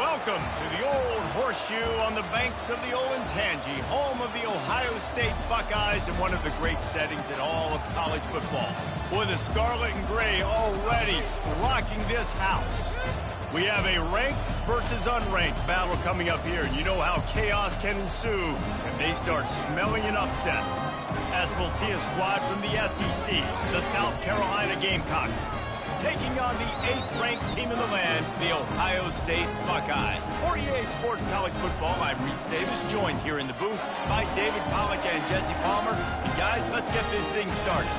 Welcome to the Old Horseshoe on the banks of the Olentangy, home of the Ohio State Buckeyes and one of the great settings in all of college football. Boy, the scarlet and gray already rocking this house. We have a ranked versus unranked battle coming up here, and you know how chaos can ensue when they start smelling an upset. As we'll see a squad from the SEC, the South Carolina Gamecocks, taking on the 8th-ranked team in the land, the Ohio State Buckeyes. For EA Sports College Football, I'm Reese Davis, joined here in the booth by David Pollack and Jesse Palmer. And guys, let's get this thing started.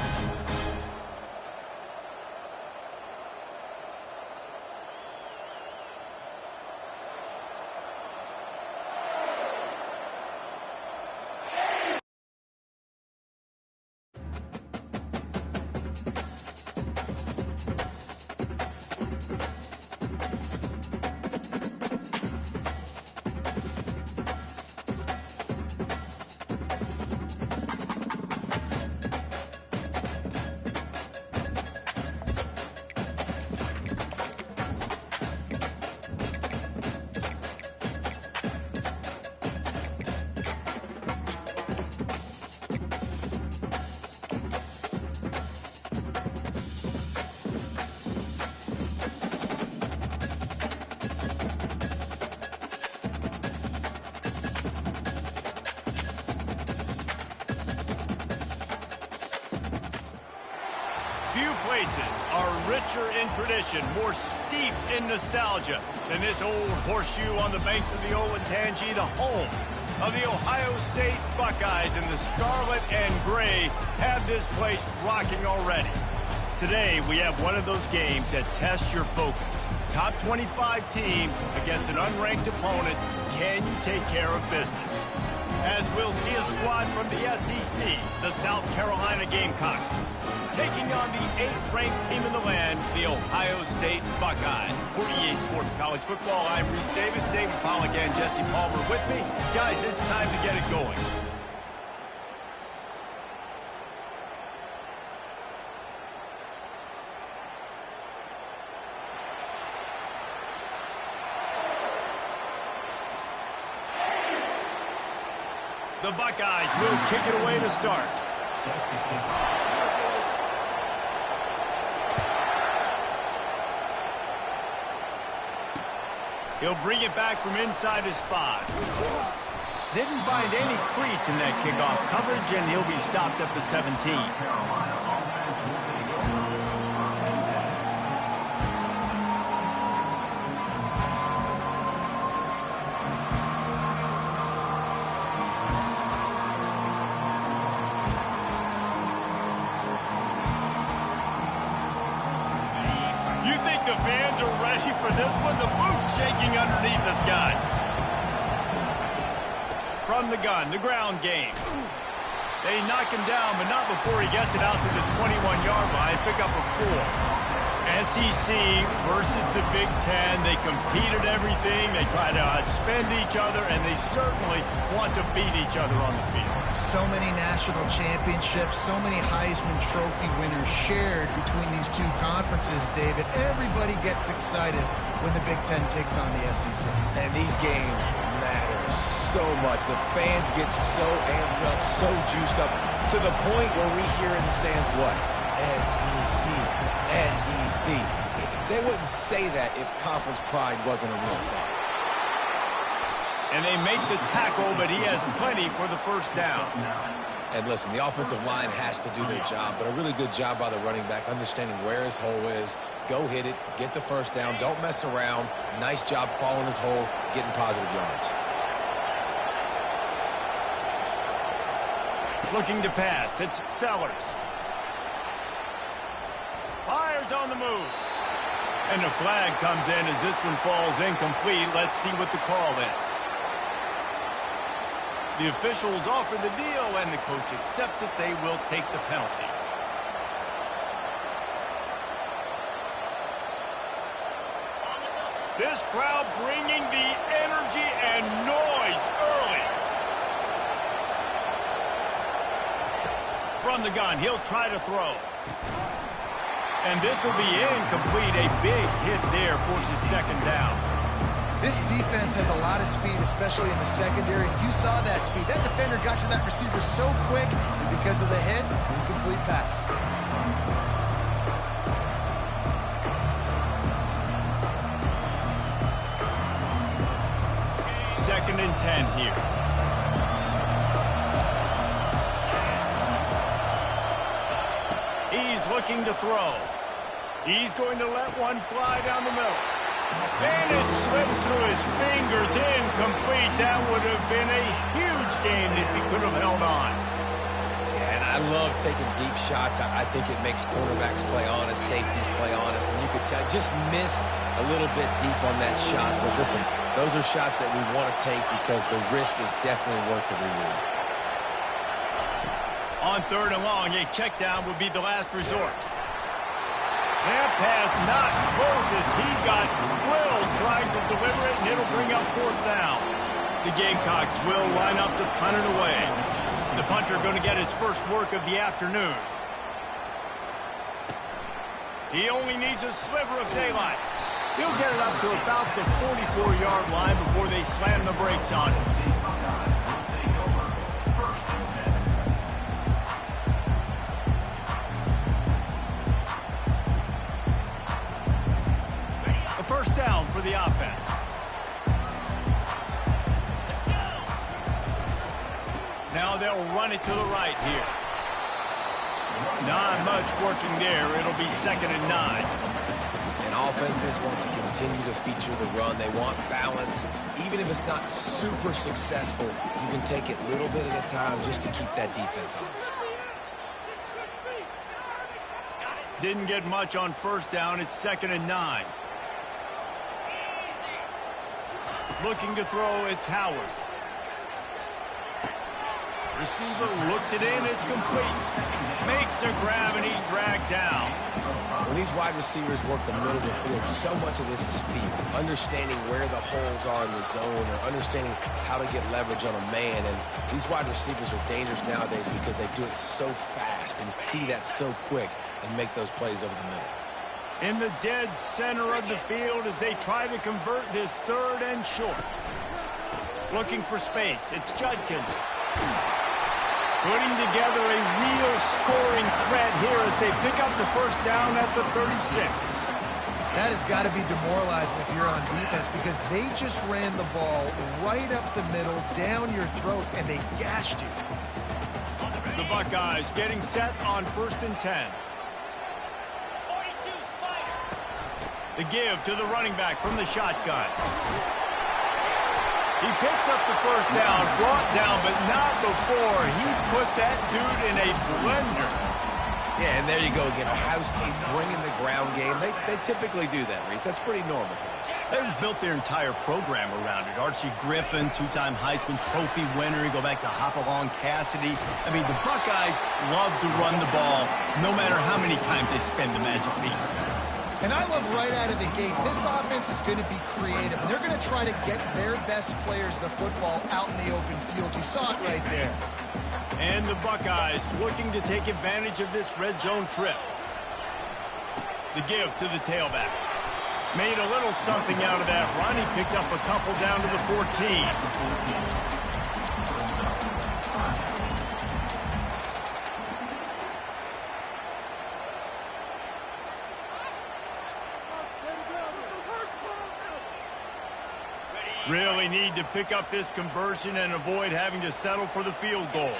Few places are richer in tradition, more steeped in nostalgia than this Old Horseshoe on the banks of the Olentangy, the home of the Ohio State Buckeyes, and the scarlet and gray have this place rocking already. Today, we have one of those games that tests your focus. Top 25 team against an unranked opponent. Can you take care of business? As we'll see a squad from the SEC, the South Carolina Gamecocks, taking on the 8th-ranked team in the land, the Ohio State Buckeyes. For EA Sports College Football, I'm Reese Davis, David Pollack, and Jesse Palmer with me. Guys, it's time to get it going. The Buckeyes will kick it away to start. He'll bring it back from inside his 5. Didn't find any crease in that kickoff coverage, and he'll be stopped at the 17. You think the fans are ready for this one? The booth's shaking underneath us, guys. From the gun, the ground game. They knock him down, but not before he gets it out to the 21-yard line. Pick up a 4. SEC versus the Big Ten. They compete at everything. They try to outspend each other, and they certainly want to beat each other on the field. So many national championships, so many Heisman Trophy winners shared between these two conferences, David. Everybody gets excited when the Big Ten takes on the SEC. And these games matter so much. The fans get so amped up, so juiced up, to the point where we hear in the stands what? SEC, SEC. They wouldn't say that if conference pride wasn't a real thing. And they make the tackle, but he has plenty for the first down. And listen, the offensive line has to do their job, but a really good job by the running back, understanding where his hole is. Go hit it, get the first down, don't mess around. Nice job following his hole, getting positive yards. Looking to pass, it's Sellers. Fires on the move. And a flag comes in as this one falls incomplete. Let's see what the call is. The officials offer the deal, and the coach accepts it. They will take the penalty. This crowd bringing the energy and noise early. From the gun, he'll try to throw. And this will be incomplete. A big hit there forces second down. This defense has a lot of speed, especially in the secondary, and you saw that speed. That defender got to that receiver so quick, and because of the hit, incomplete pass. Second and 10 here. He's looking to throw. He's going to let one fly down the middle. And it slips through his fingers, incomplete. That would have been a huge gain if he could have held on. Yeah, and I love taking deep shots. I think it makes cornerbacks play honest, safeties play honest, and you could tell just missed a little bit deep on that shot. But listen, those are shots that we want to take because the risk is definitely worth the reward. On third and long, a check down would be the last resort. That pass not close as he got drilled trying to deliver it, and it'll bring up fourth down. The Gamecocks will line up to punt it away. The punter going to get his first work of the afternoon. He only needs a sliver of daylight. He'll get it up to about the 44-yard line before they slam the brakes on it. First down for the offense. Now they'll run it to the right here. Not much working there. It'll be 2nd and 9. And offenses want to continue to feature the run. They want balance. Even if it's not super successful, you can take it little bit at a time just to keep that defense honest. Didn't get much on first down. It's 2nd and 9. Looking to throw, it's Howard. Receiver looks it in, it's complete. Makes a grab, and he's dragged down. When these wide receivers work the middle of the field, so much of this is feel. Understanding where the holes are in the zone or understanding how to get leverage on a man. And these wide receivers are dangerous nowadays because they do it so fast and see that so quick and make those plays over the middle. In the dead center of the field as they try to convert this third and short. Looking for space. It's Judkins. Putting together a real scoring threat here as they pick up the first down at the 36. That has got to be demoralizing if you're on defense because they just ran the ball right up the middle, down your throats, and they gashed you. The Buckeyes getting set on 1st and 10. The give to the running back from the shotgun. He picks up the first down, brought down, but not before he put that dude in a blender. Yeah, and there you go again. Ohio State bringing the ground game. They typically do that, Reese. That's pretty normal for them. They've built their entire program around it. Archie Griffin, two-time Heisman Trophy winner. You go back to Hopalong Cassidy. I mean, the Buckeyes love to run the ball no matter how many times they spend the magic beat. And I love right out of the gate, this offense is going to be creative. And they're going to try to get their best players the football out in the open field. You saw it right there. And the Buckeyes looking to take advantage of this red zone trip. The give to the tailback. Made a little something out of that run. He picked up a couple down to the 14. Really need to pick up this conversion and avoid having to settle for the field goal.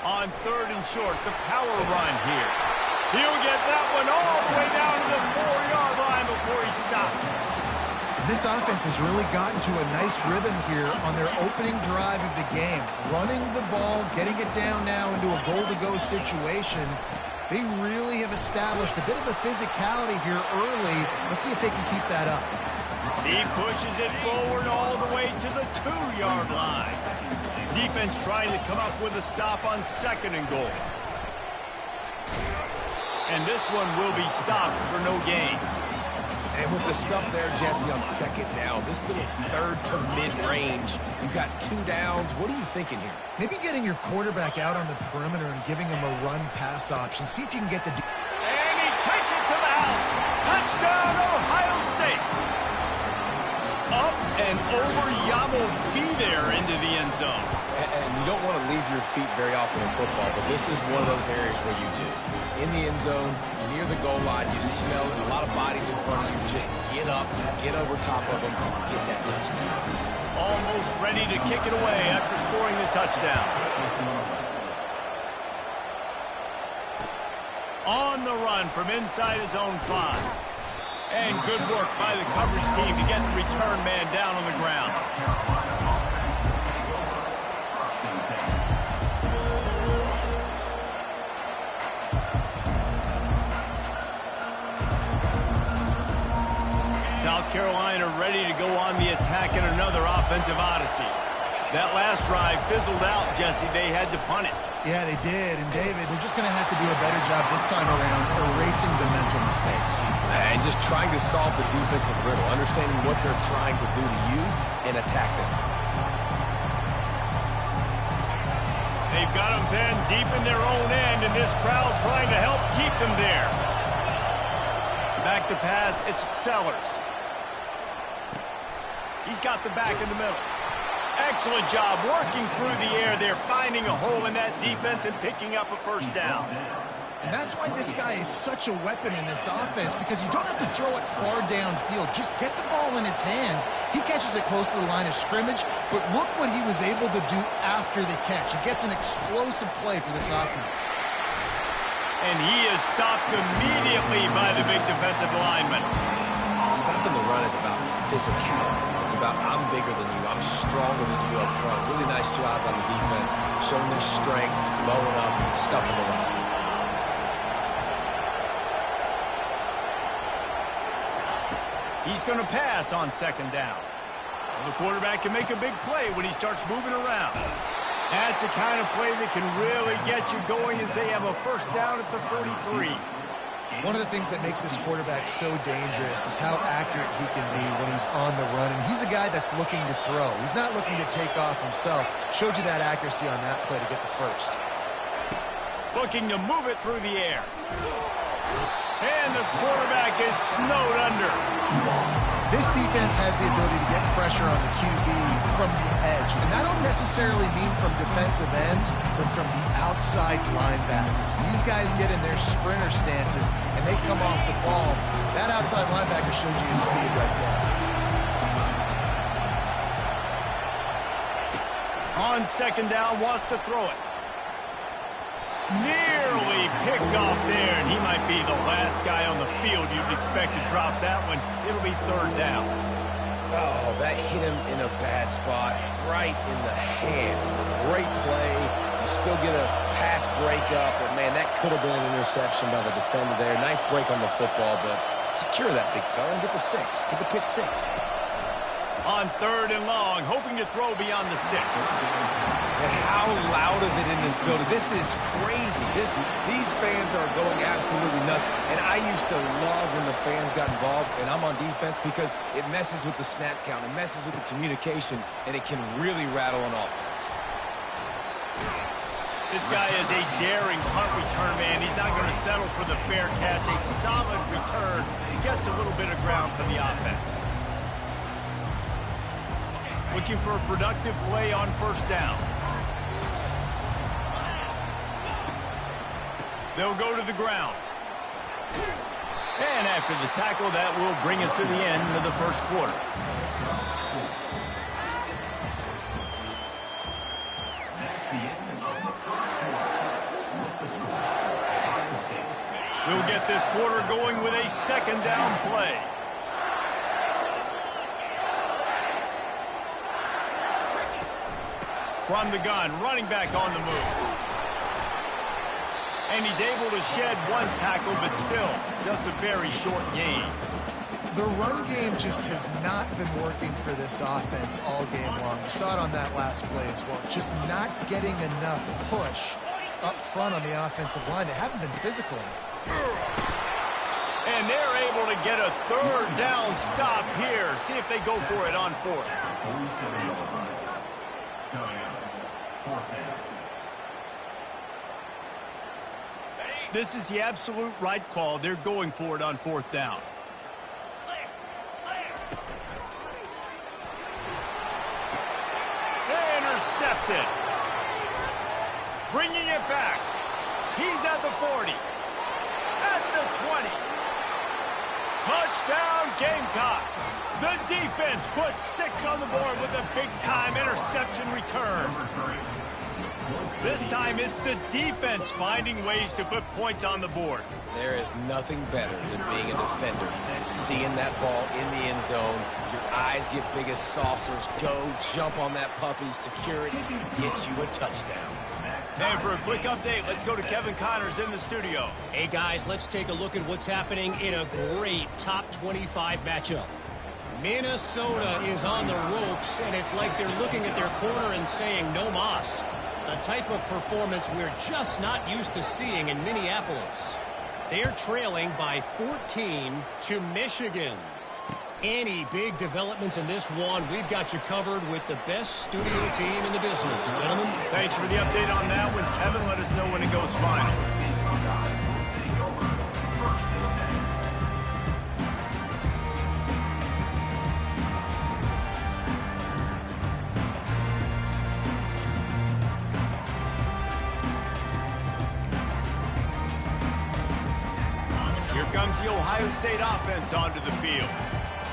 On 3rd and short, the power run here. He'll get that one all the way down to the 4-yard line before he stopped. This offense has really gotten to a nice rhythm here on their opening drive of the game. Running the ball, getting it down now into a goal-to-go situation. They really have established a bit of a physicality here early. Let's see if they can keep that up. He pushes it forward all the way to the 2-yard line. Defense trying to come up with a stop on 2nd and goal. And this one will be stopped for no gain. And with the stuff there, Jesse, on 2nd down, this little 3rd to mid-range, you got 2 downs. What are you thinking here? Maybe getting your quarterback out on the perimeter and giving him a run-pass option. See if you can get the... And he takes it to the house. Touchdown, Ohio State. over Yamo be there into the end zone. And you don't want to leave your feet very often in football, but this is one of those areas where you do. In the end zone, near the goal line, you smell it, a lot of bodies in front of you. Just get up, get over top of them, get that touchdown. Almost ready to kick it away after scoring the touchdown. On the run from inside his own 5. And good work by the coverage team to get the return man down on the ground. South Carolina ready to go on the attack in another offensive odyssey. That last drive fizzled out, Jesse. They had to punt it. Yeah, they did. And, David, they're just going to have to do a better job this time around erasing the mental mistakes. And just trying to solve the defensive riddle, understanding what they're trying to do to you and attack them. They've got them pinned deep in their own end, and this crowd trying to help keep them there. Back to pass, it's Sellers. He's got the back in the middle. Excellent job working through the air there, finding a hole in that defense and picking up a first down. And that's why this guy is such a weapon in this offense, because you don't have to throw it far downfield. Just get the ball in his hands. He catches it close to the line of scrimmage, but look what he was able to do after the catch. He gets an explosive play for this offense. And he is stopped immediately by the big defensive lineman. Stopping the run is about physicality. It's about I'm bigger than you, I'm stronger than you up front. Really nice job on the defense, showing their strength, bowing up, stuffing the run. He's going to pass on second down. Well, the quarterback can make a big play when he starts moving around. That's the kind of play that can really get you going as they have a first down at the 43. One of the things that makes this quarterback so dangerous is how accurate he can be when he's on the run. And he's a guy that's looking to throw. He's not looking to take off himself. Showed you that accuracy on that play to get the first. Looking to move it through the air. And the quarterback is snowed under. This defense has the ability to get pressure on the QB from the edge. And that don't necessarily mean from defensive ends, but from the outside linebackers. These guys get in their sprinter stances, and they come off the ball. That outside linebacker shows you his speed right there. On second down, wants to throw it. Nearly picked off there, and he might be the last guy on the field you'd expect to drop that one. It'll be third down. Oh, that hit him in a bad spot, right in the hands. Great play. You still get a pass breakup, but, man, that could have been an interception by the defender there. Nice break on the football, but secure that big fella and get the 6. Get the pick 6. On third and long, hoping to throw beyond the sticks. And how loud is it in this building? This is crazy. These fans are going absolutely nuts. And I used to love when the fans got involved, and I'm on defense, because it messes with the snap count. It messes with the communication, and it can really rattle an offense. This guy is a daring punt return man. He's not going to settle for the fair catch. A solid return. He gets a little bit of ground for the offense. Looking for a productive play on first down. They'll go to the ground. And after the tackle, that will bring us to the end of the first quarter. We'll get this quarter going with a second down play. From the gun, running back on the move. And he's able to shed one tackle, but still, just a very short gain. The run game just has not been working for this offense all game long. You saw it on that last play as well. Just not getting enough push up front on the offensive line. They haven't been physical enough. And they're able to get a third down stop here. See if they go for it on fourth. This is the absolute right call. They're going for it on fourth down. intercepted. Bringing it back. He's at the 40. At the 20. Touchdown, Gamecocks. The defense puts 6 on the board with a big-time interception return. This time, it's the defense finding ways to put points on the board. There is nothing better than being a defender. Seeing that ball in the end zone, your eyes get big as saucers. Go, jump on that puppy, secure it, get you a touchdown. And for a quick update, let's go to Kevin Connors in the studio. Hey, guys, let's take a look at what's happening in a great top 25 matchup. Minnesota is on the ropes, and it's like they're looking at their corner and saying, no mas. A type of performance we're just not used to seeing in Minneapolis. They're trailing by 14 to Michigan. Any big developments in this one, we've got you covered with the best studio team in the business. Gentlemen. Thanks for the update on that one. Kevin, let us know when it goes final. Here comes the Ohio State offense onto the field.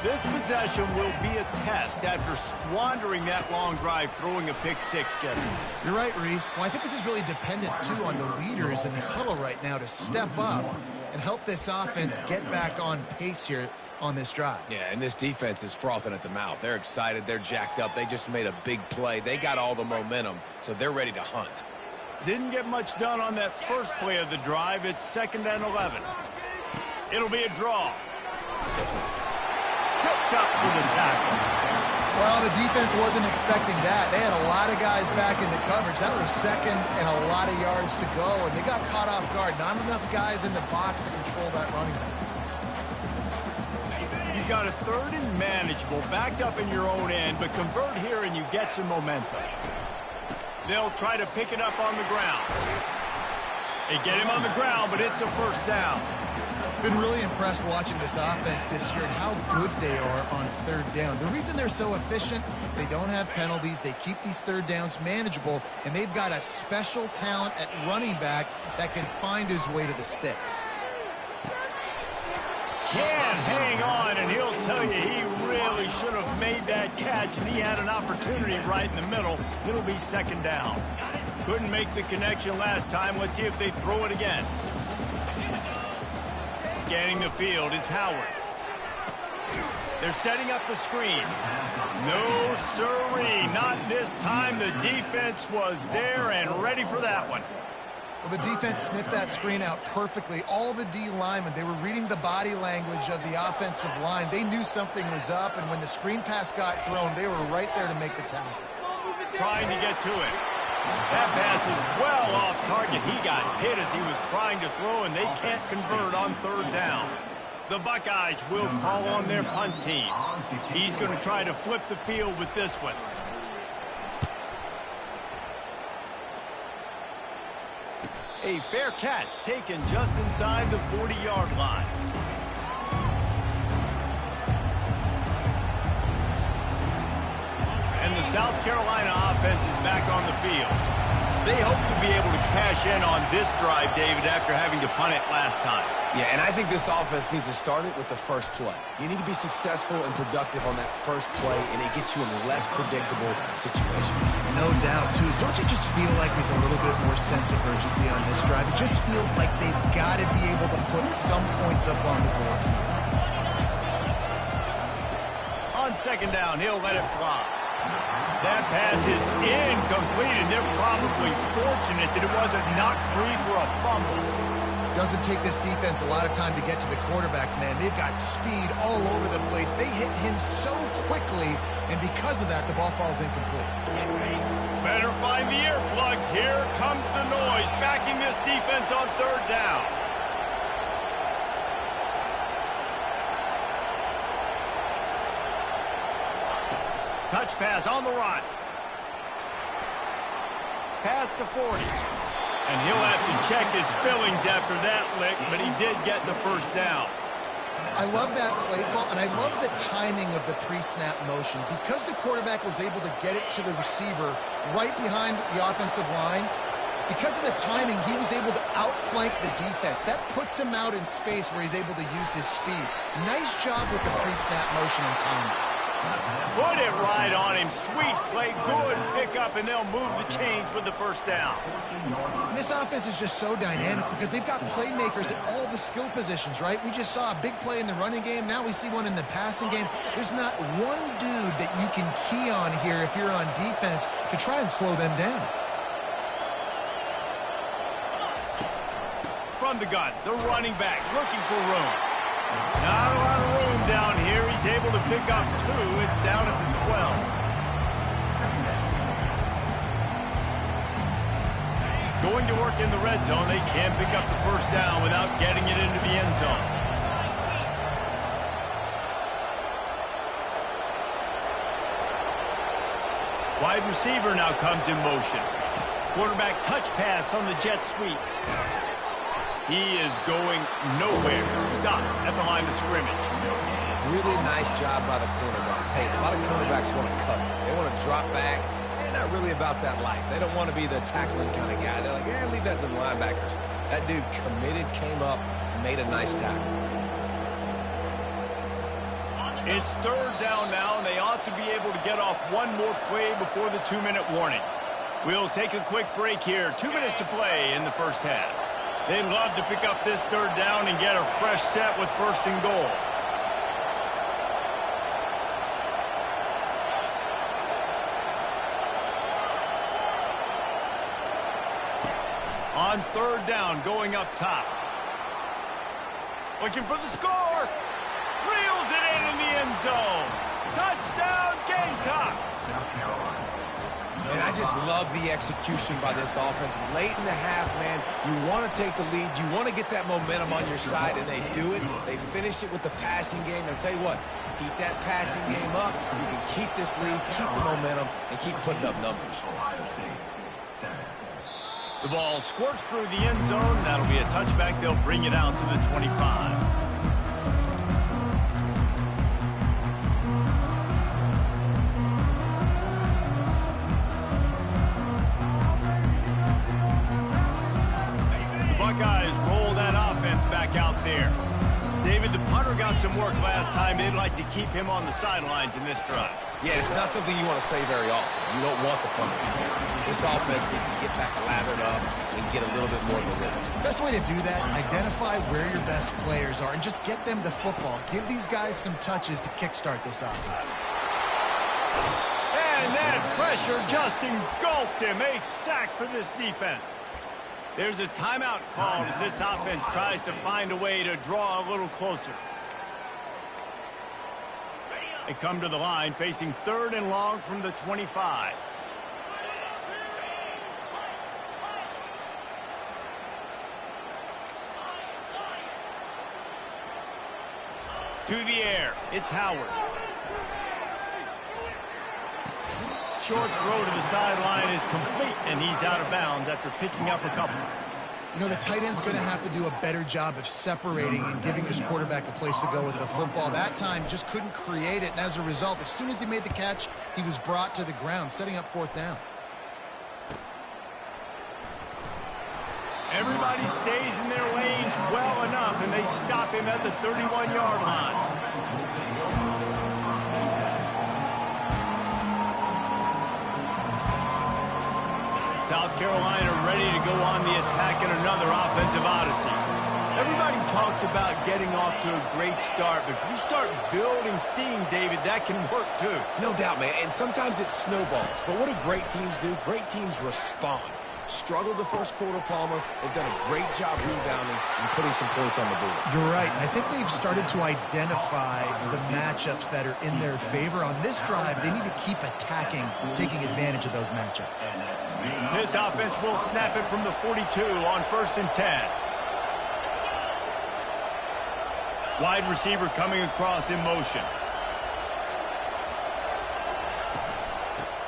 This possession will be a test after squandering that long drive, throwing a pick 6, Jesse. You're right, Reese. Well, I think this is really dependent, too, on the leaders in this huddle right now to step up and help this offense get back on pace here on this drive. Yeah, and this defense is frothing at the mouth. They're excited. They're jacked up. They just made a big play. They got all the momentum, so they're ready to hunt. Didn't get much done on that first play of the drive. It's 2nd and 11. It'll be a draw. Tripped up for the tackle. Well, the defense wasn't expecting that. They had a lot of guys back in the coverage. That was 2nd and a lot of yards to go, and they got caught off guard. Not enough guys in the box to control that running back. You've got a 3rd and manageable, backed up in your own end, but convert here and you get some momentum. They'll try to pick it up on the ground. They get him on the ground, but it's a 1st down. Been really impressed watching this offense this year and how good they are on 3rd down. The reason they're so efficient, they don't have penalties, they keep these 3rd downs manageable, and they've got a special talent at running back that can find his way to the sticks. Can't hang on, and he'll tell you he really should have made that catch, and he had an opportunity right in the middle. It'll be 2nd down. Couldn't make the connection last time. Let's see if they throw it again. Scanning the field, it's Howard. They're setting up the screen. No, sirree, not this time. The defense was there and ready for that one. Well, the defense sniffed that screen out perfectly. All the D linemen, they were reading the body language of the offensive line. They knew something was up, and when the screen pass got thrown, they were right there to make the tackle. Trying to get to it. That pass is well off target. He got hit as he was trying to throw, and they can't convert on 3rd down. The Buckeyes will call on their punt team. He's going to try to flip the field with this one. A fair catch taken just inside the 40-yard line. And the South Carolina offense is back on the field. They hope to be able to cash in on this drive, David, after having to punt it last time. Yeah, and I think this offense needs to start it with the first play. You need to be successful and productive on that first play, and it gets you in less predictable situations. No doubt, too. Don't you just feel like there's a little bit more sense of urgency on this drive? It just feels like they've got to be able to put some points up on the board. On 2nd down, he'll let it fly. That pass is incomplete, and they're probably fortunate that it wasn't knocked free for a fumble. Doesn't take this defense a lot of time to get to the quarterback, man. They've got speed all over the place. They hit him so quickly, and because of that, the ball falls incomplete. Better find the earplugs. Here comes the noise, backing this defense on 3rd down. Touch pass on the run. Past the 40. And he'll have to check his fillings after that lick, but he did get the 1st down. I love that play call, and I love the timing of the pre-snap motion. Because the quarterback was able to get it to the receiver right behind the offensive line, because of the timing, he was able to outflank the defense. That puts him out in space where he's able to use his speed. Nice job with the pre-snap motion and timing. Put it right on him. Sweet play, good pickup, and they'll move the chains with the first down. And this offense is just so dynamic because they've got playmakers at all the skill positions, right? We just saw a big play in the running game. Now we see one in the passing game. There's not one dude that you can key on here if you're on defense to try and slow them down. From the gun, the running back looking for room. Not a lot of room down here. He's able to pick up 2. It's down at the 12. Going to work in the red zone. They can't pick up the first down without getting it into the end zone. Wide receiver now comes in motion. Quarterback touch pass on the jet sweep. He is going nowhere. Stop at the line of scrimmage. Really nice job by the cornerback. Hey, a lot of cornerbacks want to cover. They want to drop back. They're not really about that life. They don't want to be the tackling kind of guy. They're like, leave that to the linebackers. That dude committed, came up, made a nice tackle. It's third down now, and they ought to be able to get off one more play before the 2-minute warning. We'll take a quick break here. 2 minutes to play in the first half. They'd love to pick up this third down and get a fresh set with first and goal. On third down, going up top. Looking for the score. Reels it in the end zone. Touchdown, Gamecocks. South Carolina. And I just love the execution by this offense. Late in the half, man, you want to take the lead. You want to get that momentum on your side, and they do it. They finish it with the passing game. And I'll tell you what, keep that passing game up. You can keep this lead, keep the momentum, and keep putting up numbers. The ball squirts through the end zone. That'll be a touchback. They'll bring it out to the 25. Guys roll that offense back out there. David, the punter got some work last time. They'd like to keep him on the sidelines in this drive. Yeah, it's not something you want to say very often. You don't want the punter. This offense needs to get back lathered up and get a little bit more of a rhythm. Best way to do that, identify where your best players are and just get them the football. Give these guys some touches to kickstart this offense. And that pressure just engulfed him. A sack for this defense. There's a timeout called as this offense tries to find a way to draw a little closer. They come to the line facing third and long from the 25. To the air, it's Howard. Short throw to the sideline is complete, and he's out of bounds after picking up a couple. You know, the tight end's going to have to do a better job of separating and giving his quarterback a place to go with the football. That time just couldn't create it, and as a result, as soon as he made the catch, he was brought to the ground, setting up fourth down. Everybody stays in their lanes well enough, and they stop him at the 31-yard line. South Carolina ready to go on the attack in another offensive odyssey. Everybody talks about getting off to a great start, but if you start building steam, David, that can work too. No doubt, man, and sometimes it snowballs. But what do great teams do? Great teams respond. Struggled the first quarter, Palmer. They've done a great job rebounding and putting some points on the board. You're right. I think they've started to identify the matchups that are in their favor. On this drive, they need to keep attacking, taking advantage of those matchups. This offense will snap it from the 42 on 1st and 10. Wide receiver coming across in motion.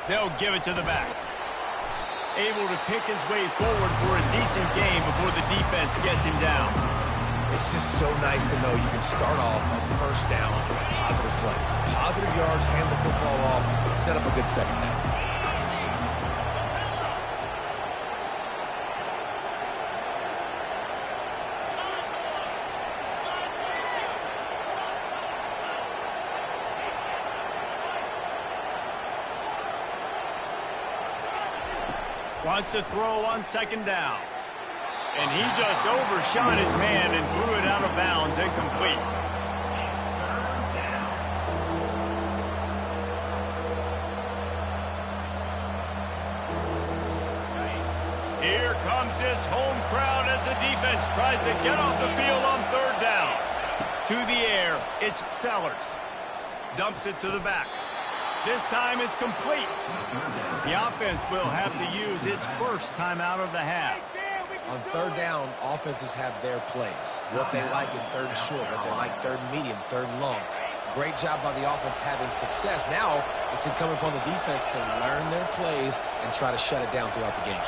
They'll give it to the back. Able to pick his way forward for a decent game before the defense gets him down. It's just so nice to know you can start off on first down with positive plays. Positive yards, hand the football off, set up a good second down. Wants to throw on second down. And he just overshot his man and threw it out of bounds, incomplete. Here comes this home crowd as the defense tries to get off the field on third down. To the air, it's Sellers. Dumps it to the back. This time it's complete. The offense will have to use its first timeout of the half. On third down, offenses have their plays. What they like in third and short, what they like third and medium, third and long. Great job by the offense having success. Now it's incumbent upon the defense to learn their plays and try to shut it down throughout the game.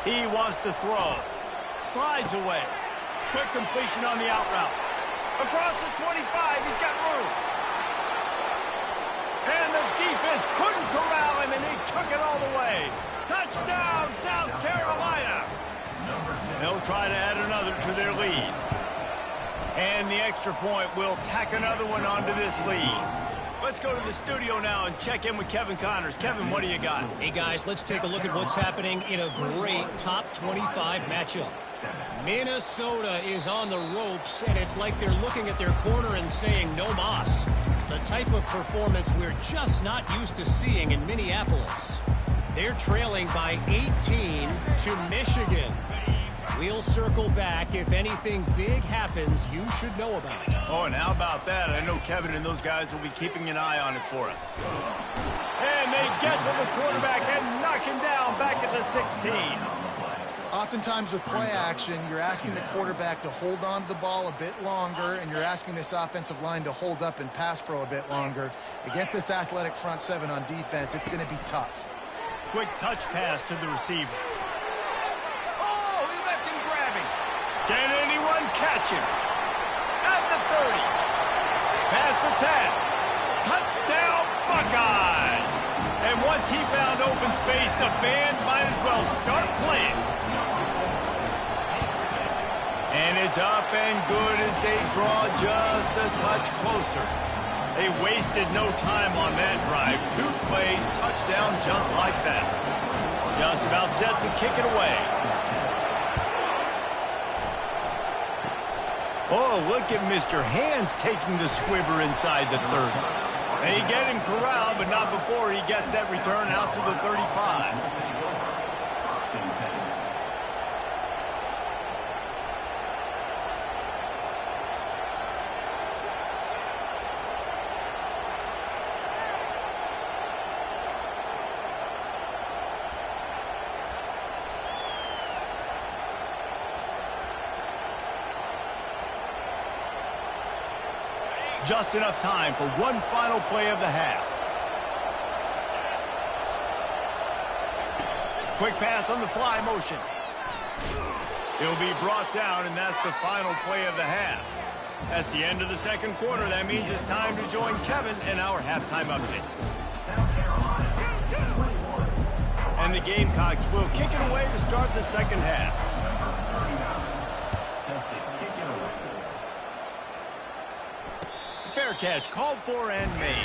He wants to throw. Slides away. Quick completion on the out route. Across the 25, he's got room. And the defense couldn't corral him, and he took it all the way. Touchdown, South Carolina. They'll try to add another to their lead. And the extra point will tack another one onto this lead. Let's go to the studio now and check in with Kevin Connors. Kevin, what do you got? Hey, guys, let's take a look at what's happening in a great top 25 matchup. Minnesota is on the ropes, and it's like they're looking at their corner and saying, no mas. The type of performance we're just not used to seeing in Minneapolis. They're trailing by 18 to Michigan. We'll circle back. If anything big happens, you should know about it. Oh, and how about that? I know Kevin and those guys will be keeping an eye on it for us. And they get to the quarterback and knock him down back at the 16. Oftentimes with play action, you're asking the quarterback to hold on to the ball a bit longer, and you're asking this offensive line to hold up in pass pro a bit longer. Against this athletic front seven on defense, it's going to be tough. Quick touch pass to the receiver. Oh, he left him grabbing. Can anyone catch him? At the 30. Past the 10. Touchdown, Buckeyes. And once he found open space, the band might as well start playing. And it's up and good as they draw just a touch closer. They wasted no time on that drive. 2 plays, touchdown just like that. Just about set to kick it away. Oh, look at Mr. Hands taking the squibber inside the 30. They get him corralled, but not before he gets that return out to the 35. Just enough time for one final play of the half. Quick pass on the fly motion. He'll be brought down, and that's the final play of the half. That's the end of the second quarter. That means it's time to join Kevin in our halftime update. And the Gamecocks will kick it away to start the second half. Fair catch, called for and made.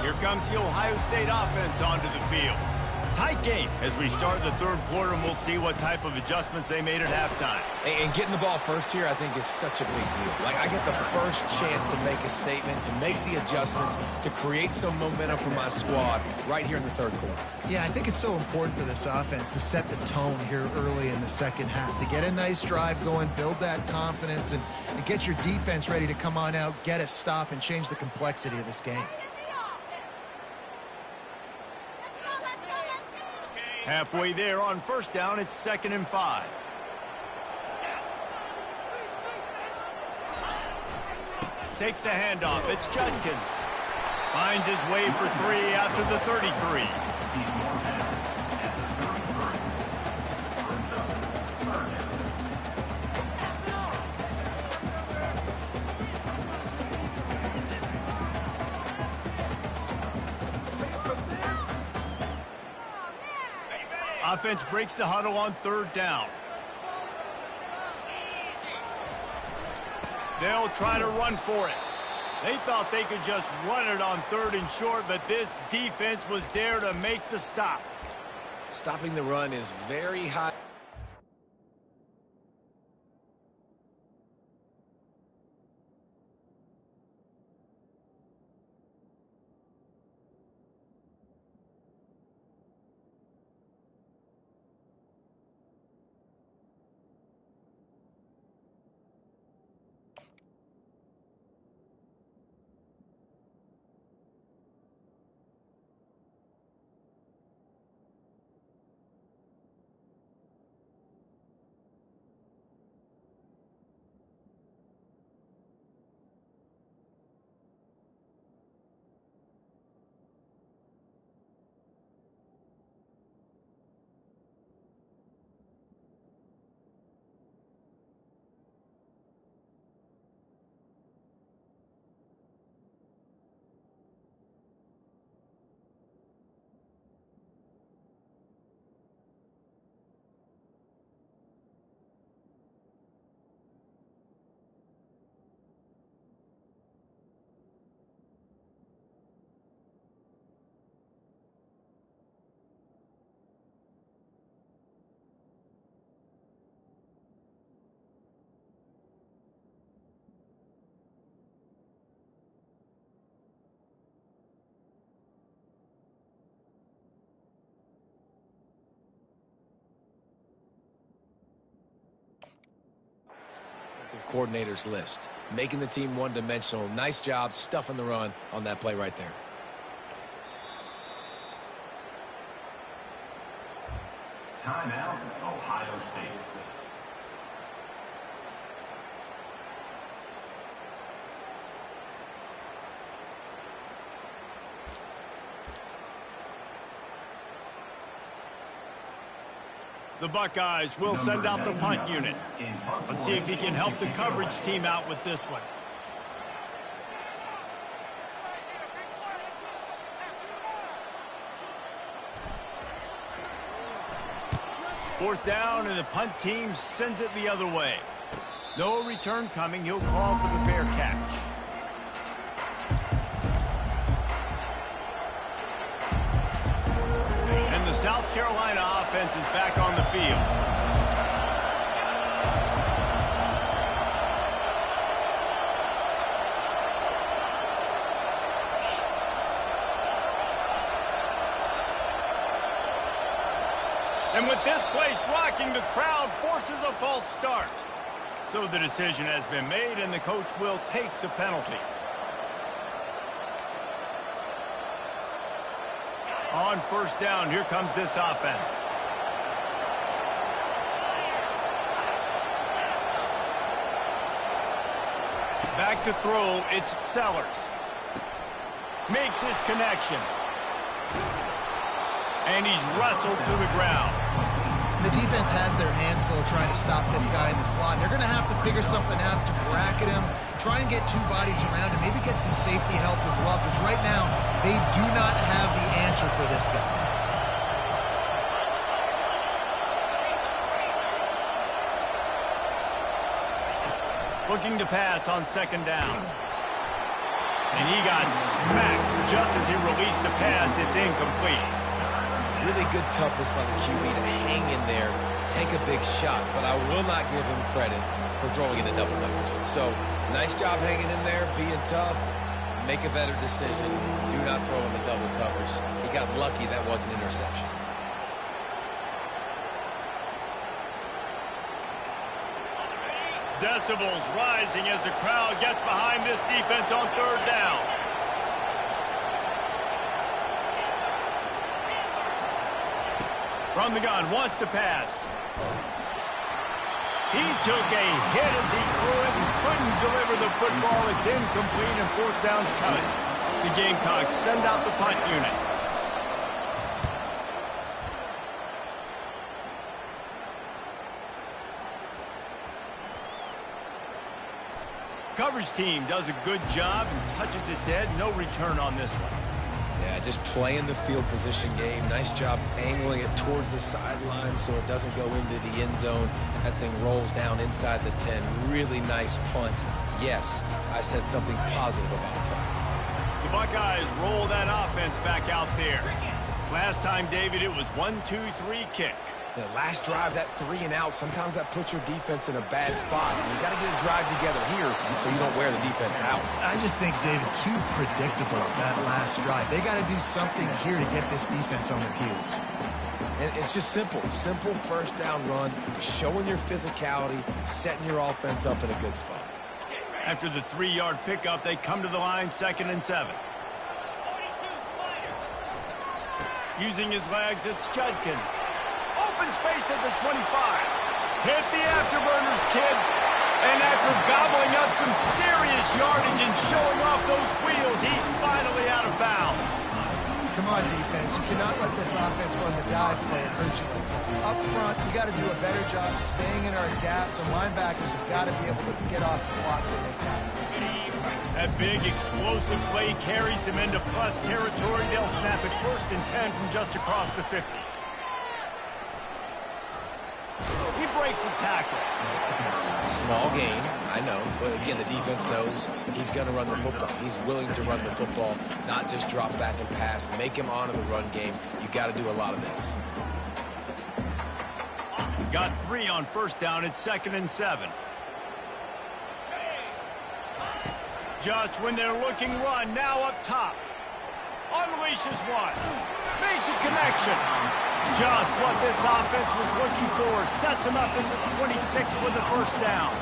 Here comes the Ohio State offense onto the field. Tight game as we start the third quarter, and we'll see what type of adjustments they made at halftime. And getting the ball first here, I think, is such a big deal. Like, I get the first chance to make a statement, to make the adjustments, to create some momentum for my squad right here in the third quarter. Yeah, I think it's so important for this offense to set the tone here early in the second half, to get a nice drive going, build that confidence, and get your defense ready to come on out, get a stop, and change the complexity of this game. Halfway there on first down, it's 2nd and 5. Takes the handoff. It's Judkins. Finds his way for 3 after the 33. Offense breaks the huddle on 3rd down. They'll try to run for it. They thought they could just run it on 3rd and short, but this defense was there to make the stop. Stopping the run is very high. Coordinator's list, making the team one-dimensional. Nice job stuffing the run on that play right there. Timeout, Ohio State. The Buckeyes will send out the punt unit. Let's see if he can help the coverage team out with this one. Fourth down, and the punt team sends it the other way. No return coming. He'll call for the fair catch. And the South Carolina offense is back on the field. And with this place rocking, the crowd forces a false start. So the decision has been made, and the coach will take the penalty. On first down, here comes this offense. Back to throw, it's Sellers. Makes his connection. And he's wrestled to the ground. The defense has their hands full trying to stop this guy in the slot. They're going to have to figure something out to bracket him, try and get two bodies around him, maybe get some safety help as well, because right now they do not have the answer for this guy. Looking to pass on second down. And he got smacked just as he released the pass. It's incomplete. Really good toughness by the QB to hang in there, take a big shot, but I will not give him credit for throwing into double coverage. So, nice job hanging in there, being tough, make a better decision, do not throw in the double coverage. He got lucky that was an interception. Decibels rising as the crowd gets behind this defense on third down. From the gun, wants to pass. He took a hit as he threw it and couldn't deliver the football. It's incomplete and fourth down's coming. The Gamecocks send out the punt unit. Coverage team does a good job and touches it dead. No return on this one. Yeah, just playing the field position game. Nice job angling it towards the sideline so it doesn't go into the end zone. That thing rolls down inside the 10. Really nice punt. Yes, I said something positive about the punt. The Buckeyes roll that offense back out there. Last time, David, it was 1-2-3 kick. The last drive, that 3 and out, sometimes that puts your defense in a bad spot. And you got to get a drive together here so you don't wear the defense out. I just think, David, too predictable, that last drive. They got to do something here to get this defense on their heels. And it's just simple. Simple first down run, showing your physicality, setting your offense up in a good spot. After the 3-yard pickup, they come to the line, 2nd and 7. Using his legs, it's Judkins. Open space at the 25. Hit the afterburners, kid. And after gobbling up some serious yardage and showing off those wheels, he's finally out of bounds. Come on, defense. You cannot let this offense run the dive play and hurt you like that. Up front, we got to do a better job staying in our gaps, and linebackers have got to be able to get off the blocks and make tackles. That big, explosive play carries them into plus territory. They'll snap it 1st and 10 from just across the 50. He breaks a tackle. Small gain, I know, but again, the defense knows he's going to run the football. He's willing to run the football, not just drop back and pass, make him honor the run game. You got to do a lot of this. Got 3 on 1st down. It's 2nd and 7. Just when they're looking run, now up top. Unleashes one. Makes a connection. Just what this offense was looking for. Sets him up in the 26 with the 1st down.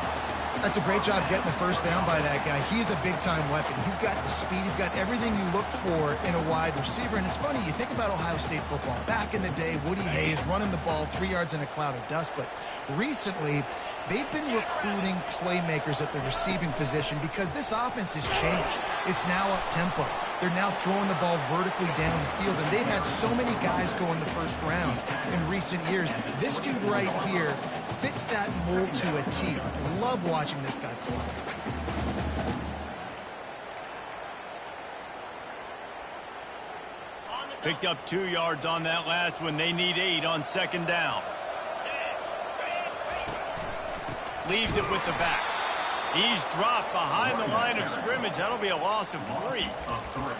That's a great job getting the 1st down by that guy. He's a big-time weapon. He's got the speed. He's got everything you look for in a wide receiver. And it's funny, you think about Ohio State football. Back in the day, Woody Hayes running the ball 3 yards in a cloud of dust. But recently, they've been recruiting playmakers at the receiving position because this offense has changed. It's now up-tempo. They're now throwing the ball vertically down the field, and they've had so many guys go in the 1st round in recent years. This dude right here fits that mold to a T. Love watching this guy play. Picked up 2 yards on that last one. They need 8 on 2nd down. Leaves it with the back. He's dropped behind the line of scrimmage. That'll be a loss of 3.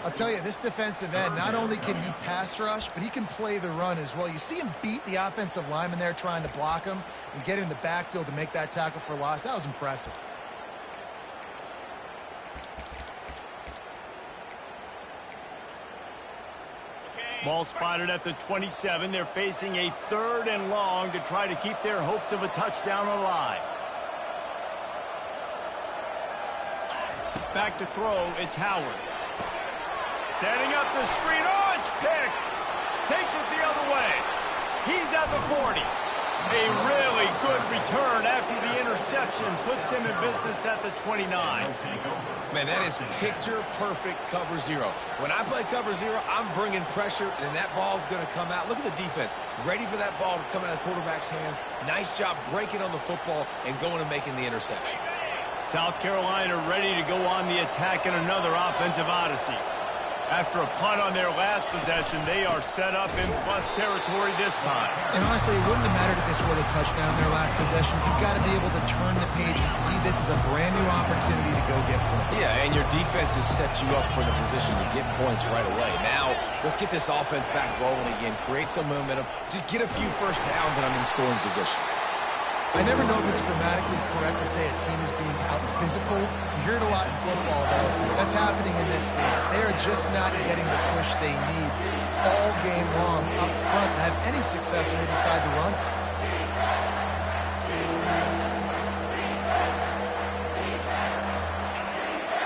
I'll tell you, this defensive end, not only can he pass rush, but he can play the run as well. You see him beat the offensive lineman there trying to block him and get in the backfield to make that tackle for loss. That was impressive. Ball spotted at the 27. They're facing a 3rd and long to try to keep their hopes of a touchdown alive. Back to throw, it's Howard. Setting up the screen. Oh, it's picked. Takes it the other way. He's at the 40. A really good return after the interception puts them in business at the 29. Man, that is picture-perfect cover 0. When I play cover 0, I'm bringing pressure, and that ball's going to come out. Look at the defense. Ready for that ball to come out of the quarterback's hand. Nice job breaking on the football and going and making the interception. South Carolina ready to go on the attack in another offensive odyssey. After a punt on their last possession, they are set up in plus territory this time. And honestly, it wouldn't have mattered if they scored a touchdown their last possession. You've got to be able to turn the page and see this as a brand new opportunity to go get points. Yeah, and your defense has set you up for the position to get points right away. Now, let's get this offense back rolling again, create some momentum, just get a few 1st downs, and I'm in scoring position. I never know if it's grammatically correct to say a team is being out-physical. You hear it a lot in football, though. That's happening in this game. They are just not getting the push they need all game long up front to have any success when they decide to run.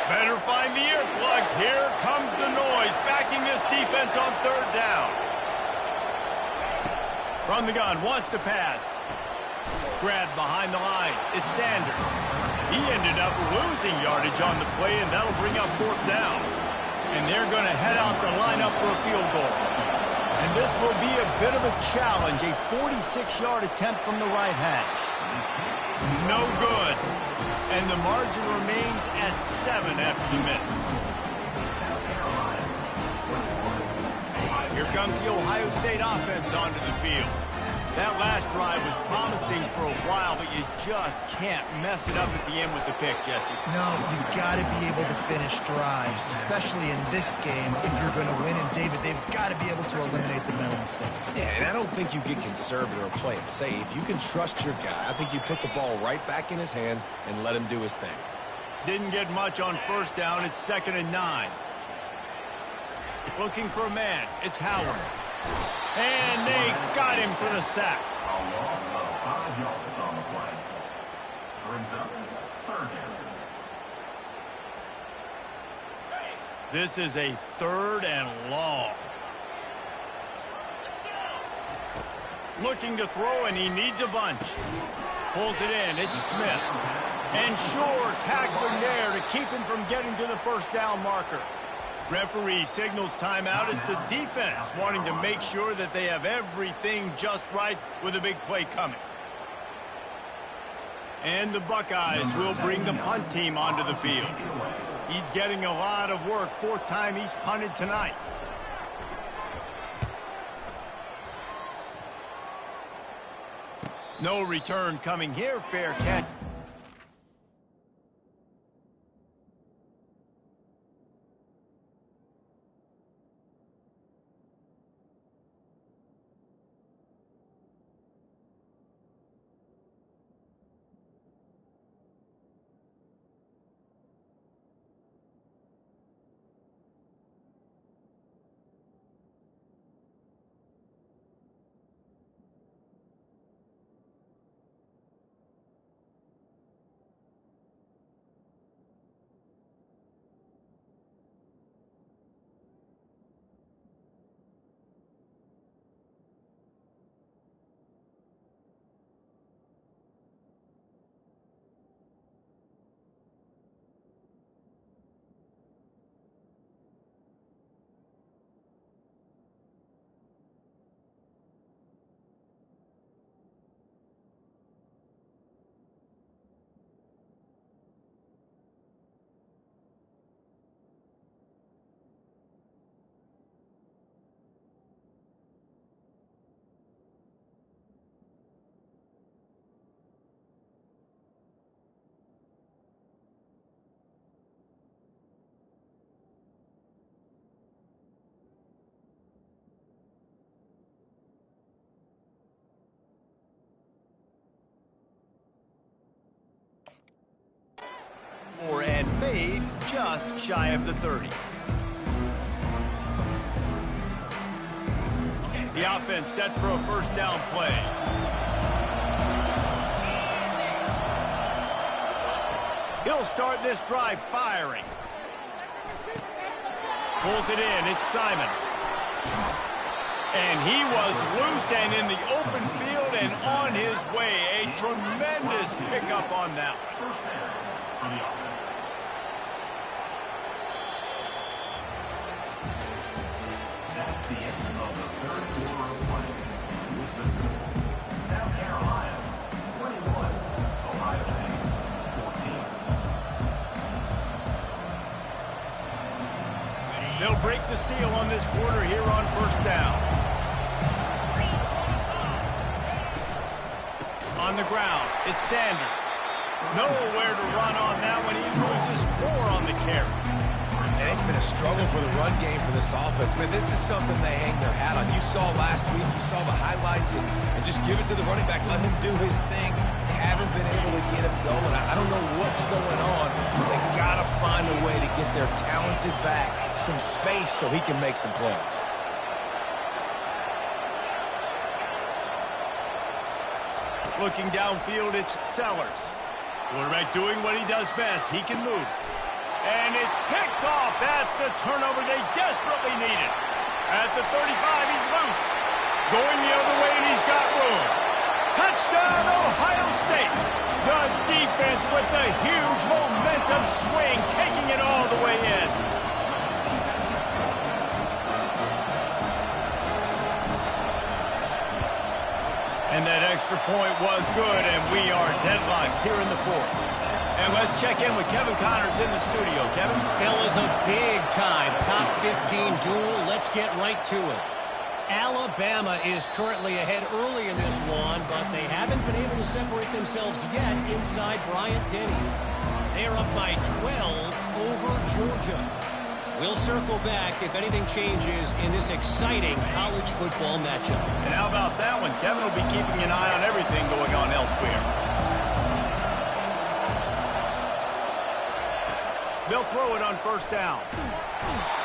Better find the earplugs. Here comes the noise, backing this defense on 3rd down. From the gun, wants to pass. Grabbed behind the line. It's Sanders. He ended up losing yardage on the play, and that'll bring up 4th down. And they're going to head out to line up for a field goal. And this will be a bit of a challenge, a 46-yard attempt from the right hash. No good. And the margin remains at 7 after the miss. Here comes the Ohio State offense onto the field. That last drive was promising for a while, but you just can't mess it up at the end with the pick, Jesse. No, you've got to be able to finish drives, especially in this game. If you're going to win, and David, they've got to be able to eliminate the mental mistakes. Yeah, and I don't think you get conservative or play it safe. You can trust your guy. I think you put the ball right back in his hands and let him do his thing. Didn't get much on 1st down. It's 2nd and 9. Looking for a man. It's Howard. And they got him for the sack. A loss of 5 yards on the play. Brings up 3rd down. This is a 3rd and long. Looking to throw, and he needs a bunch. Pulls it in. It's Smith. And sure, tackling there to keep him from getting to the 1st down marker. Referee signals timeout. It's the defense wanting to make sure that they have everything just right with a big play coming. And the Buckeyes will bring the punt team onto the field. He's getting a lot of work. 4th time he's punted tonight. No return coming here. Fair catch. And made just shy of the 30. The offense set for a 1st down play. He'll start this drive firing. Pulls it in. It's Simon. And he was loose and in the open field and on his way. A tremendous pickup on that one. 1st down for the offense. That's the end of the 3rd quarter of play. With the score, South Carolina 21, Ohio State 14. They'll break the seal on this quarter here on 1st down. On the ground, it's Sanders. Nowhere to run on that one. He loses 4 on the carry. And it's been a struggle for the run game for this offense. Man, this is something they hang their hat on. You saw last week, you saw the highlights, and just give it to the running back. Let him do his thing. Haven't been able to get him going. I don't know what's going on, but they got to find a way to get their talented back some space so he can make some plays. Looking downfield, it's Sellers. Quarterback doing what he does best. He can move. And it's picked off. That's the turnover they desperately needed. At the 35, he's loose. Going the other way, and he's got room. Touchdown, Ohio State. The defense with the huge momentum swing, taking it all the way in. And that extra point was good, and we are deadlocked here in the fourth. And let's check in with Kevin Connors in the studio. Kevin? Fellas, a big-time top 15 duel. Let's get right to it. Alabama is currently ahead early in this one, but they haven't been able to separate themselves yet inside Bryant-Denny. They're up by 12 over Georgia. We'll circle back if anything changes in this exciting college football matchup. And how about that one? Kevin will be keeping an eye on everything going on elsewhere. They'll throw it on first down.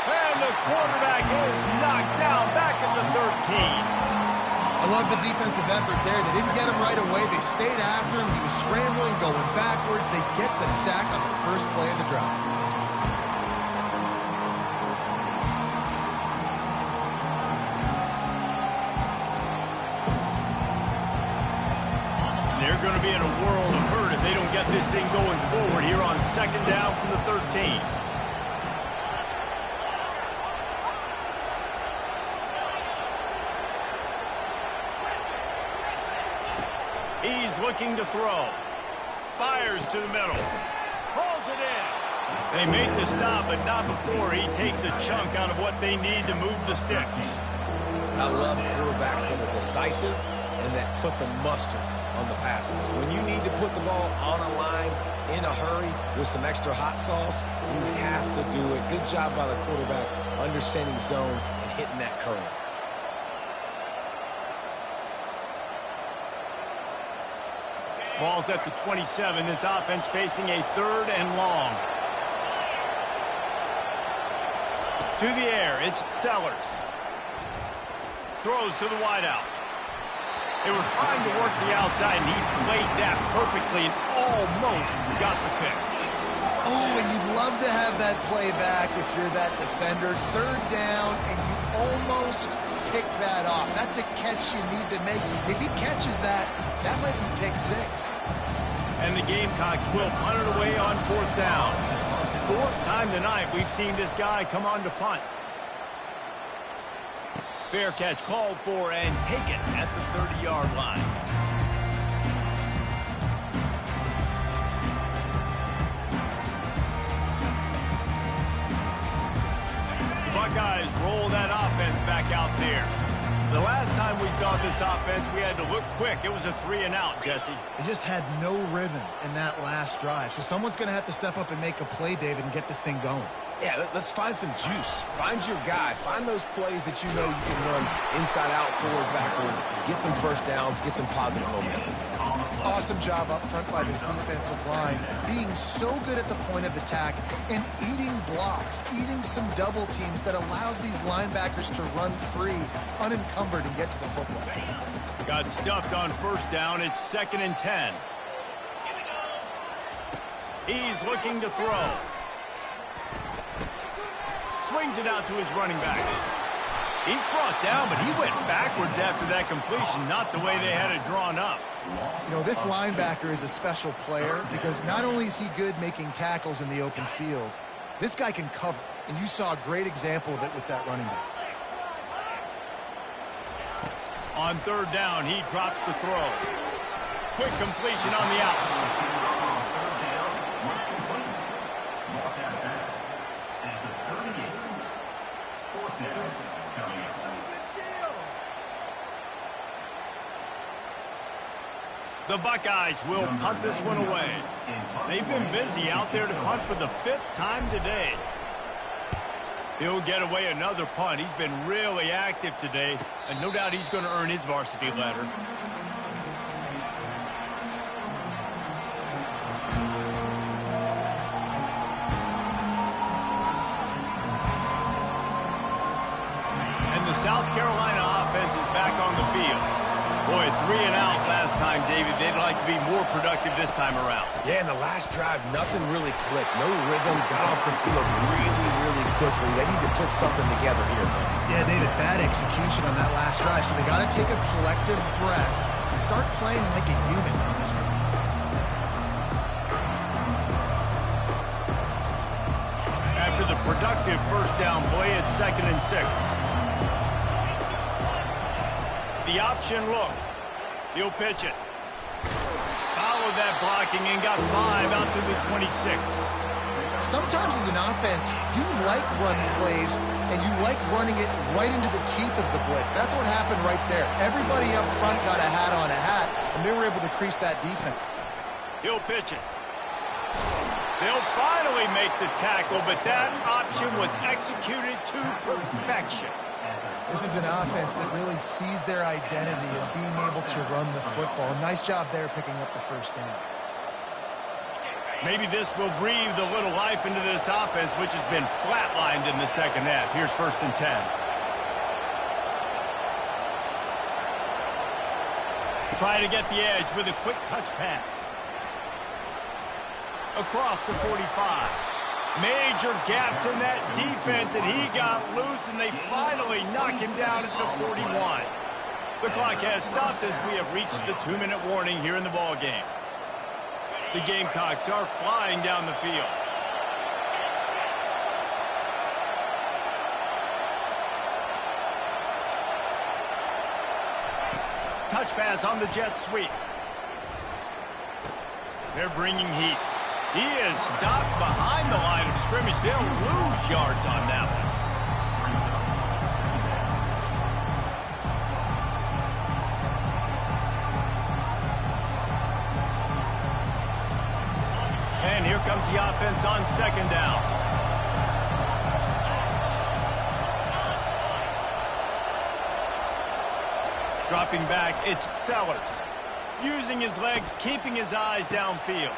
And the quarterback is knocked down back at the 13. I love the defensive effort there. They didn't get him right away. They stayed after him. He was scrambling, going backwards. They get the sack on the first play of the drive. They're going to be in a world of hurt if they don't get this thing going forward here on second down from the 13. He's looking to throw. Fires to the middle. Pulls it in. They make the stop, but not before he takes a chunk out of what they need to move the sticks. I love quarterbacks that are decisive and that put the mustard on the passes. When you need to put the ball on a line in a hurry with some extra hot sauce, you have to do it. Good job by the quarterback understanding zone and hitting that curve. Ball's at the 27. This offense facing a third and long. To the air, it's Sellers. Throws to the wideout. They were trying to work the outside, and he played that perfectly and almost got the pick. Oh, and you'd love to have that play back if you're that defender. Third down, and you almost pick that off. That's a catch you need to make. If he catches that, that might be pick six. And the Gamecocks will punt it away on fourth down. Fourth time tonight we've seen this guy come on to punt. Fair catch called for and taken at the 30-yard line. The Buckeyes roll that offense back out there. The last time we saw this offense, we had to look quick. It was a 3-and-out, Jesse. They just had no rhythm in that last drive. So someone's going to have to step up and make a play, David, and get this thing going. Yeah, let's find some juice. Find your guy. Find those plays that you know you can run inside out, forward, backwards. Get some first downs. Get some positive momentum. Awesome job up front by this defensive line, being so good at the point of attack and eating blocks, eating some double teams that allows these linebackers to run free, unencumbered, and get to the football. Got stuffed on first down. It's 2nd and 10. He's looking to throw. Swings it out to his running back. He's brought down, but he went backwards after that completion, not the way they had it drawn up. You know, this linebacker is a special player because not only is he good making tackles in the open field, this guy can cover, and you saw a great example of it with that running back. On third down, he drops the throw. Quick completion on the out. The Buckeyes will punt this one away. They've been busy out there to punt for the 5th time today. He'll get away another punt. He's been really active today, and no doubt he's going to earn his varsity letter. And the South Carolina offense is back on the field. Boy, 3 and out last time, David. They'd like to be more productive this time around. Yeah, in the last drive, nothing really clicked. No rhythm, got off the field really, really quickly. They need to put something together here. Yeah, David, bad execution on that last drive, so they got to take a collective breath and start playing like a unit on this one. After the productive first down play, it's 2nd and 6. The option look. He'll pitch it. Followed that blocking and got 5 out to the 26. Sometimes as an offense, you like run plays, and you like running it right into the teeth of the blitz. That's what happened right there. Everybody up front got a hat on a hat, and they were able to crease that defense. He'll pitch it. They'll finally make the tackle, but that option was executed to perfection. This is an offense that really sees their identity as being able to run the football. Nice job there picking up the first down. Maybe this will breathe a little life into this offense, which has been flatlined in the second half. Here's 1st and 10. Try to get the edge with a quick touch pass. Across the 45. Major gaps in that defense, and he got loose, and they finally knock him down at the 41. The clock has stopped as we have reached the 2-minute warning here in the ball game. The Gamecocks are flying down the field. Touch pass on the jet sweep. They're bringing heat. He is stopped behind the line of scrimmage. They'll lose yards on that one. And here comes the offense on 2nd down. Dropping back, it's Sellers. Using his legs, keeping his eyes downfield.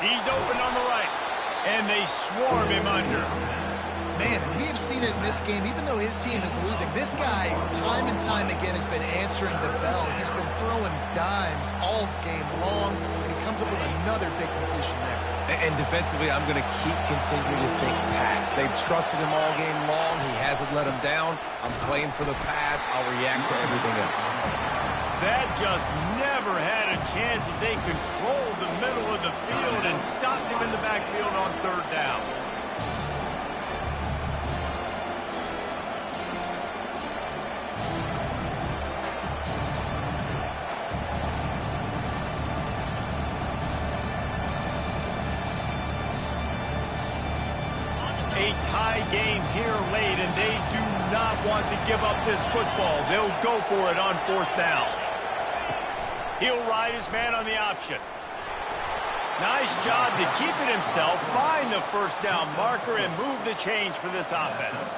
He's open on the right, and they swarm him under. Man, we have seen it in this game, even though his team is losing. This guy, time and time again, has been answering the bell. He's been throwing dimes all game long, and he comes up with another big completion there. And defensively, I'm going to keep continuing to think pass. They've trusted him all game long. He hasn't let him down. I'm playing for the pass. I'll react to everything else. That just never had a chance as they controlled the middle of the field and stopped him in the backfield on 3rd down. A tie game here late, and they do not want to give up this football. They'll go for it on 4th down. He'll ride his man on the option. Nice job to keep it himself, find the 1st down marker, and move the change for this offense.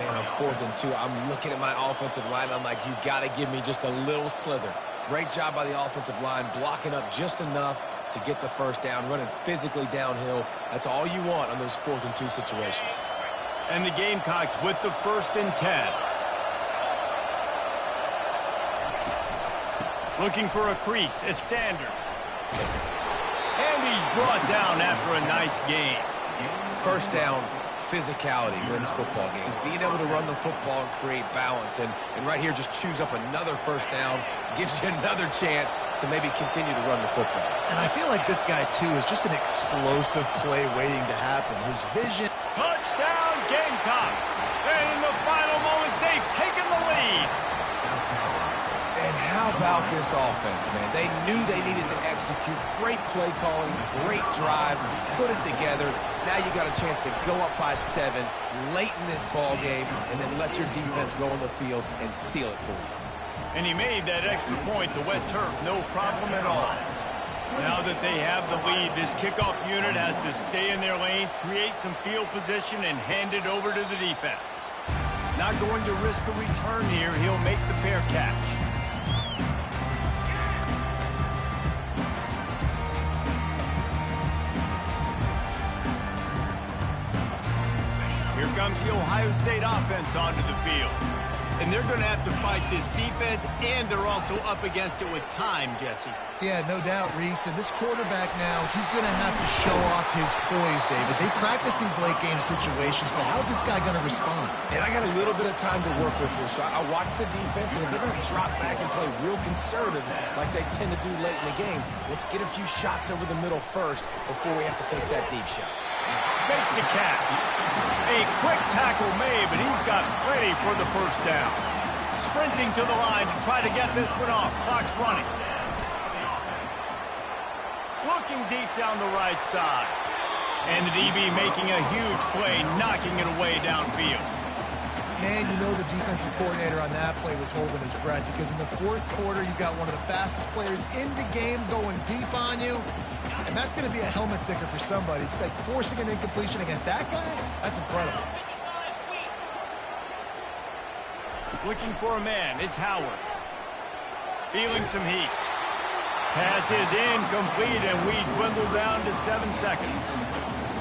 Man, on 4th and 2, I'm looking at my offensive line. I'm like, you got to give me just a little slither. Great job by the offensive line, blocking up just enough to get the 1st down, running physically downhill. That's all you want on those 4th and 2 situations. And the Gamecocks with the 1st and 10. Looking for a crease, it's Sanders. And he's brought down after a nice gain. 1st down, physicality wins football games. Being able to run the football and create balance. And right here, just choose up another 1st down. Gives you another chance to maybe continue to run the football. And I feel like this guy, too, is just an explosive play waiting to happen. His vision. Touchdown, Gamecocks. And in the final moments, they've taken the lead. And how about this offense, man? They knew they needed to execute. Great play calling, great drive, put it together. Now you got a chance to go up by 7 late in this ball game and then let your defense go on the field and seal it for you. And he made that extra point, the wet turf, no problem at all. Now that they have the lead, this kickoff unit has to stay in their lanes, create some field position, and hand it over to the defense. Not going to risk a return here. He'll make the fair catch. Here comes the Ohio State offense onto the field. and they're going to have to fight this defense, and they're also up against it with time, Jesse. Yeah, no doubt, Reese. And this quarterback now, he's going to have to show off his poise, David. They practice these late-game situations, but how's this guy going to respond? And I got a little bit of time to work with here, so I watch the defense, and if they're going to drop back and play real conservative like they tend to do late in the game, let's get a few shots over the middle first before we have to take that deep shot. Makes the catch. A quick tackle made, but he's got plenty for the first down. Sprinting to the line to try to get this one off. Clock's running. Looking deep down the right side. And the DB making a huge play, knocking it away downfield. Man, you know the defensive coordinator on that play was holding his breath, because in the fourth quarter, you got one of the fastest players in the game going deep on you. And that's going to be a helmet sticker for somebody. Like, forcing an incompletion against that guy, that's incredible. Looking for a man, it's Howard. Feeling some heat. Pass is incomplete, and we dwindle down to 7 seconds.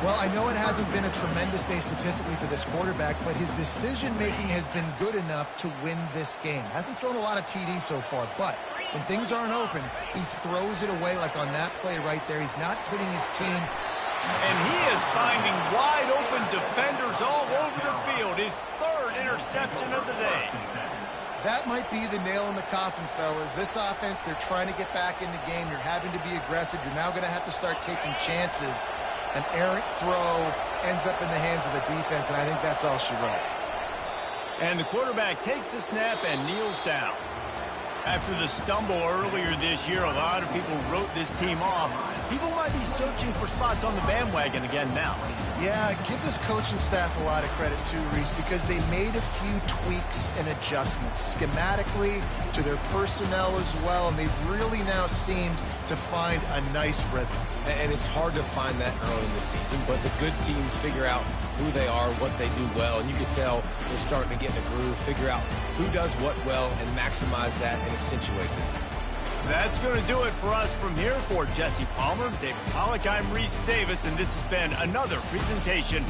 Well, I know it hasn't been a tremendous day statistically for this quarterback, but his decision-making has been good enough to win this game. Hasn't thrown a lot of TDs so far, but when things aren't open, he throws it away like on that play right there. He's not putting his team. And he is finding wide-open defenders all over the field. His third interception of the day. That might be the nail in the coffin, fellas. This offense, they're trying to get back in the game. You're having to be aggressive. You're now going to have to start taking chances. An errant throw ends up in the hands of the defense, and I think that's all she wrote. And the quarterback takes the snap and kneels down. After the stumble earlier this year, a lot of people wrote this team off. People might be searching for spots on the bandwagon again now. Yeah, give this coaching staff a lot of credit too, Reese, because they made a few tweaks and adjustments schematically to their personnel as well, and they've really now seemed to find a nice rhythm. And it's hard to find that early in the season, but the good teams figure out who they are, what they do well, and you can tell they're starting to get in a groove, figure out who does what well, and maximize that and accentuate that. That's going to do it for us from here. For Jesse Palmer, David Pollack, I'm Reese Davis, and this has been another presentation